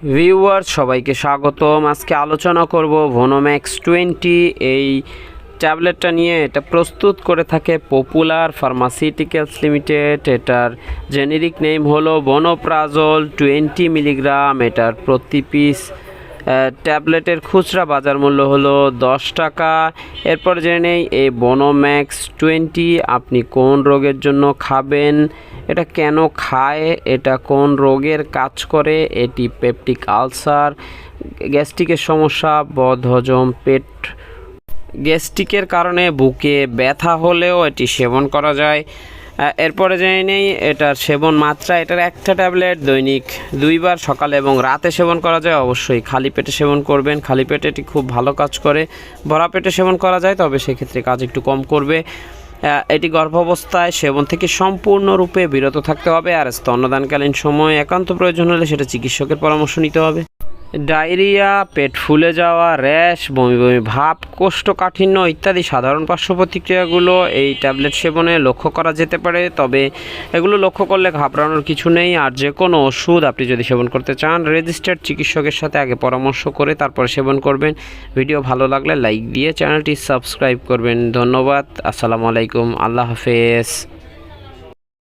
Viewers সবাইকে স্বাগতম। আজকে আলোচনা করব ভোনোম্যাক্স 20 এই ট্যাবলেটটা নিয়ে। এটা প্রস্তুত করে থাকে পপুলার ফার্মাসিউটিক্যালস লিমিটেড। এটার জেনেরিক নেম হলো ভোনোপ্রাজল 20 মিলিগ্রাম। এটার প্রতি পিস ট্যাবলেটের খুচরা বাজার মূল্য হলো 10 টাকা। এরপর জেনে নেই এই ভোনোম্যাক্স 20 আপনি কোন রোগের জন্য খাবেন, এটা কেন খায়, এটা কোন রোগের কাজ করে। এটি পেপটিক আলসার, গ্যাস্ট্রিকের সমস্যা, বদহজম, পেট গ্যাস্ট্রিকের কারণে বুকে ব্যথা হলেও এটি সেবন করা যায়। এরপরে জেনে নেই এটার সেবন মাত্রা। এটার একটা ট্যাবলেট দৈনিক 2 বার সকালে এবং রাতে সেবন করা যায়। অবশ্যই খালি পেটে সেবন করবেন। খালি পেটে এটি খুব ভালো কাজ করে। ভরা পেটে সেবন করা যায়, তবে সেক্ষেত্রে কাজ একটু কম করবে। এটি গর্ভাবস্থায় সেবন থেকে সম্পূর্ণরূপে বিরত থাকতে হবে, আর স্তন্যদানকালীন সময় একান্ত প্রয়োজন হলে সেটা চিকিৎসকের পরামর্শ নিতে হবে। ডায়রিয়া, পেট ফুলে যাওয়া, র্যাশ, বমি বমি ভাব, কোষ্ঠকাঠিন্য ইত্যাদি সাধারণ পার্শ্ব প্রতিক্রিয়াগুলো এই ট্যাবলেট সেবনে লক্ষ্য করা যেতে পারে, তবে এগুলো লক্ষ্য করলে ঘাবড়ানোর কিছু নেই। আর যে কোনো ওষুধ আপনি যদি সেবন করতে চান, রেজিস্টার্ড চিকিৎসকের সাথে আগে পরামর্শ করে তারপরে সেবন করবেন। ভিডিও ভালো লাগলে লাইক দিয়ে চ্যানেলটি সাবস্ক্রাইব করবেন। ধন্যবাদ। আসসালামু আলাইকুম। আল্লাহ হাফেজ।